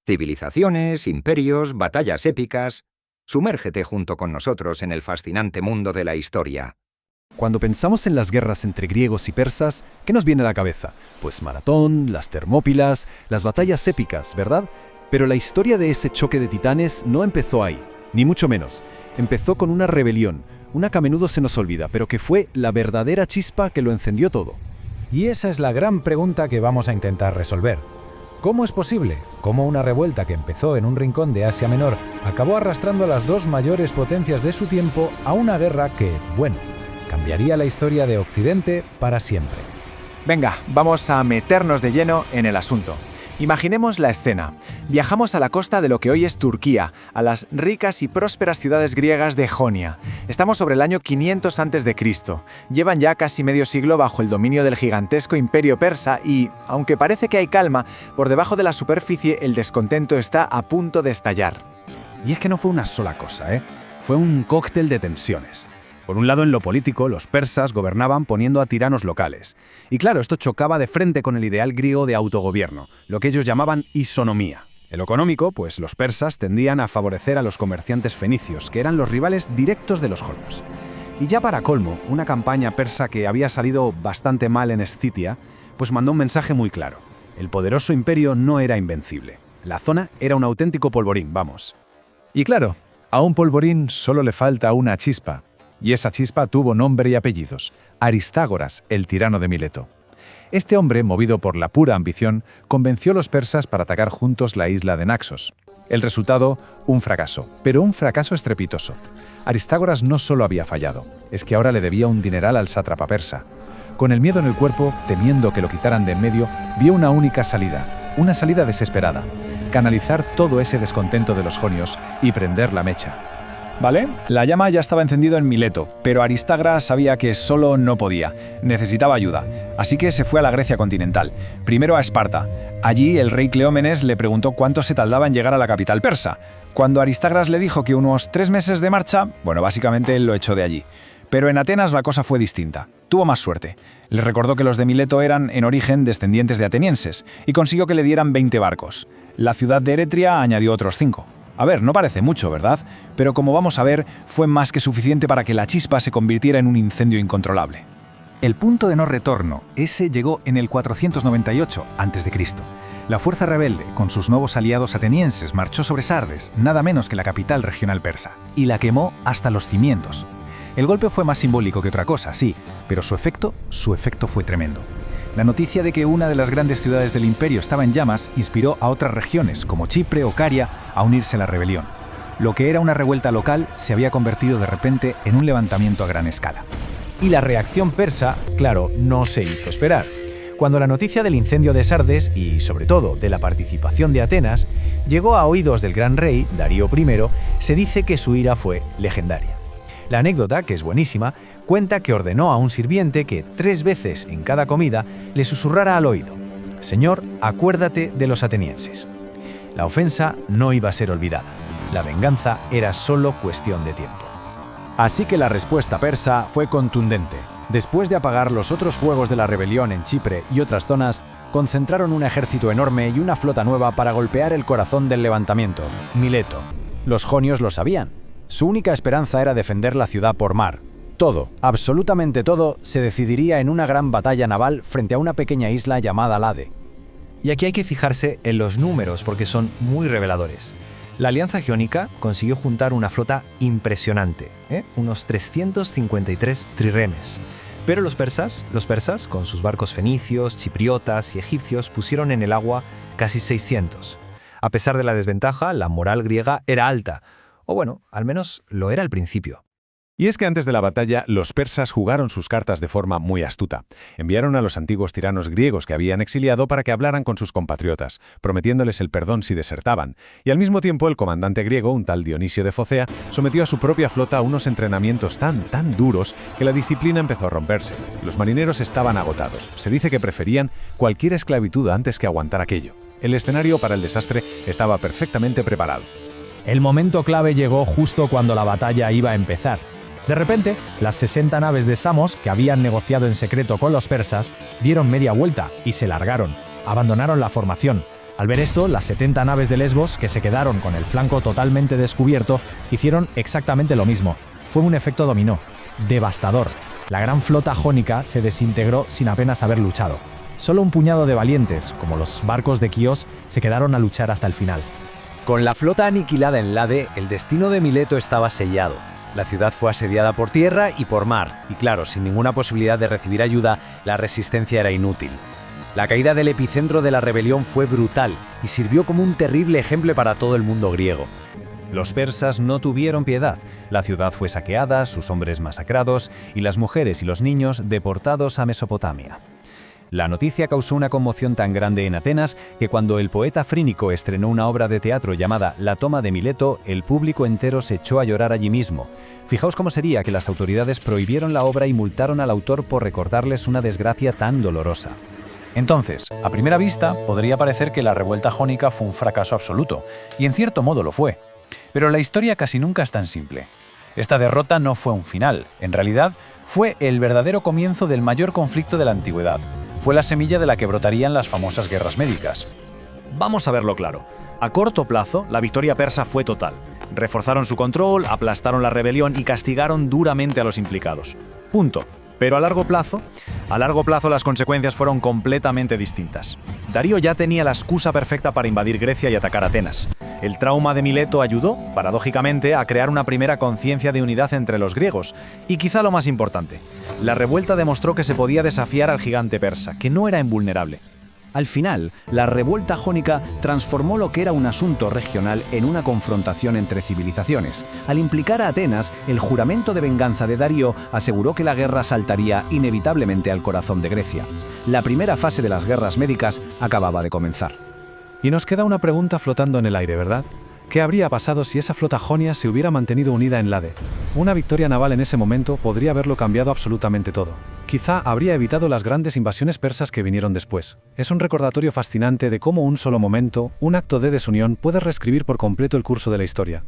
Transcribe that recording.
Civilizaciones, imperios, batallas épicas. Sumérgete junto con nosotros en el fascinante mundo de la historia. Cuando pensamos en las guerras entre griegos y persas, ¿qué nos viene a la cabeza? Pues Maratón, las Termópilas, las batallas épicas, ¿verdad? Pero la historia de ese choque de titanes no empezó ahí, ni mucho menos. Empezó con una rebelión, una que a menudo se nos olvida, pero que fue la verdadera chispa que lo encendió todo. Y esa es la gran pregunta que vamos a intentar resolver. ¿Cómo es posible? ¿Cómo una revuelta que empezó en un rincón de Asia Menor acabó arrastrando a las dos mayores potencias de su tiempo a una guerra que, bueno, cambiaría la historia de Occidente para siempre? Venga, vamos a meternos de lleno en el asunto. Imaginemos la escena. Viajamos a la costa de lo que hoy es Turquía, a las ricas y prósperas ciudades griegas de Jonia. Estamos sobre el año 500 a.C. Llevan ya casi medio siglo bajo el dominio del gigantesco imperio persa y, aunque parece que hay calma, por debajo de la superficie el descontento está a punto de estallar. Y es que no fue una sola cosa, Fue un cóctel de tensiones. Por un lado, en lo político, los persas gobernaban poniendo a tiranos locales. Y claro, esto chocaba de frente con el ideal griego de autogobierno, lo que ellos llamaban isonomía. En lo económico, pues los persas tendían a favorecer a los comerciantes fenicios, que eran los rivales directos de los jonios. Y ya para colmo, una campaña persa que había salido bastante mal en Escitia, pues mandó un mensaje muy claro. El poderoso imperio no era invencible. La zona era un auténtico polvorín, vamos. Y claro, a un polvorín solo le falta una chispa. Y esa chispa tuvo nombre y apellidos: Aristágoras, el tirano de Mileto. Este hombre, movido por la pura ambición, convenció a los persas para atacar juntos la isla de Naxos. El resultado, un fracaso, pero un fracaso estrepitoso. Aristágoras no solo había fallado, es que ahora le debía un dineral al sátrapa persa. Con el miedo en el cuerpo, temiendo que lo quitaran de en medio, vio una única salida, una salida desesperada: canalizar todo ese descontento de los jonios y prender la mecha. ¿Vale? La llama ya estaba encendida en Mileto, pero Aristágoras sabía que solo no podía, necesitaba ayuda, así que se fue a la Grecia continental, primero a Esparta. Allí el rey Cleómenes le preguntó cuánto se tardaba en llegar a la capital persa. Cuando Aristágoras le dijo que unos 3 meses de marcha, bueno, básicamente él lo echó de allí. Pero en Atenas la cosa fue distinta, tuvo más suerte. Le recordó que los de Mileto eran, en origen, descendientes de atenienses, y consiguió que le dieran 20 barcos. La ciudad de Eretria añadió otros 5. A ver, no parece mucho, ¿verdad? Pero como vamos a ver, fue más que suficiente para que la chispa se convirtiera en un incendio incontrolable. El punto de no retorno, ese llegó en el 498 a.C. La fuerza rebelde, con sus nuevos aliados atenienses, marchó sobre Sardes, nada menos que la capital regional persa, y la quemó hasta los cimientos. El golpe fue más simbólico que otra cosa, sí, pero su efecto fue tremendo. La noticia de que una de las grandes ciudades del imperio estaba en llamas inspiró a otras regiones, como Chipre o Caria, a unirse a la rebelión. Lo que era una revuelta local se había convertido de repente en un levantamiento a gran escala. Y la reacción persa, claro, no se hizo esperar. Cuando la noticia del incendio de Sardes y, sobre todo, de la participación de Atenas, llegó a oídos del gran rey, Darío I, se dice que su ira fue legendaria. La anécdota, que es buenísima, cuenta que ordenó a un sirviente que 3 veces en cada comida le susurrara al oído: «Señor, acuérdate de los atenienses». La ofensa no iba a ser olvidada. La venganza era solo cuestión de tiempo. Así que la respuesta persa fue contundente. Después de apagar los otros fuegos de la rebelión en Chipre y otras zonas, concentraron un ejército enorme y una flota nueva para golpear el corazón del levantamiento, Mileto. Los jonios lo sabían. Su única esperanza era defender la ciudad por mar. Todo, absolutamente todo, se decidiría en una gran batalla naval frente a una pequeña isla llamada Lade. Y aquí hay que fijarse en los números porque son muy reveladores. La Alianza Jónica consiguió juntar una flota impresionante, unos 353 triremes. Pero los persas, con sus barcos fenicios, chipriotas y egipcios, pusieron en el agua casi 600. A pesar de la desventaja, la moral griega era alta. O bueno, al menos lo era al principio. Y es que antes de la batalla, los persas jugaron sus cartas de forma muy astuta. Enviaron a los antiguos tiranos griegos que habían exiliado para que hablaran con sus compatriotas, prometiéndoles el perdón si desertaban. Y al mismo tiempo, el comandante griego, un tal Dionisio de Focea, sometió a su propia flota a unos entrenamientos tan duros que la disciplina empezó a romperse. Los marineros estaban agotados. Se dice que preferían cualquier esclavitud antes que aguantar aquello. El escenario para el desastre estaba perfectamente preparado. El momento clave llegó justo cuando la batalla iba a empezar. De repente, las 60 naves de Samos, que habían negociado en secreto con los persas, dieron media vuelta y se largaron. Abandonaron la formación. Al ver esto, las 70 naves de Lesbos, que se quedaron con el flanco totalmente descubierto, hicieron exactamente lo mismo. Fue un efecto dominó, devastador. La gran flota jónica se desintegró sin apenas haber luchado. Solo un puñado de valientes, como los barcos de Quíos, se quedaron a luchar hasta el final. Con la flota aniquilada en Lade, el destino de Mileto estaba sellado. La ciudad fue asediada por tierra y por mar, y claro, sin ninguna posibilidad de recibir ayuda, la resistencia era inútil. La caída del epicentro de la rebelión fue brutal y sirvió como un terrible ejemplo para todo el mundo griego. Los persas no tuvieron piedad. La ciudad fue saqueada, sus hombres masacrados y las mujeres y los niños deportados a Mesopotamia. La noticia causó una conmoción tan grande en Atenas que cuando el poeta Frínico estrenó una obra de teatro llamada La toma de Mileto, el público entero se echó a llorar allí mismo. Fijaos cómo sería que las autoridades prohibieron la obra y multaron al autor por recordarles una desgracia tan dolorosa. Entonces, a primera vista, podría parecer que la revuelta jónica fue un fracaso absoluto, y en cierto modo lo fue. Pero la historia casi nunca es tan simple. Esta derrota no fue un final, en realidad fue el verdadero comienzo del mayor conflicto de la antigüedad. Fue la semilla de la que brotarían las famosas guerras médicas. Vamos a verlo claro. A corto plazo, la victoria persa fue total. Reforzaron su control, aplastaron la rebelión y castigaron duramente a los implicados. Punto. Pero a largo plazo las consecuencias fueron completamente distintas. Darío ya tenía la excusa perfecta para invadir Grecia y atacar Atenas. El trauma de Mileto ayudó, paradójicamente, a crear una primera conciencia de unidad entre los griegos. Y quizá lo más importante, la revuelta demostró que se podía desafiar al gigante persa, que no era invulnerable. Al final, la revuelta jónica transformó lo que era un asunto regional en una confrontación entre civilizaciones. Al implicar a Atenas, el juramento de venganza de Darío aseguró que la guerra saltaría inevitablemente al corazón de Grecia. La primera fase de las guerras médicas acababa de comenzar. Y nos queda una pregunta flotando en el aire, ¿verdad? ¿Qué habría pasado si esa flota jonia se hubiera mantenido unida en Lade? Una victoria naval en ese momento podría haberlo cambiado absolutamente todo. Quizá habría evitado las grandes invasiones persas que vinieron después. Es un recordatorio fascinante de cómo un solo momento, un acto de desunión, puede reescribir por completo el curso de la historia.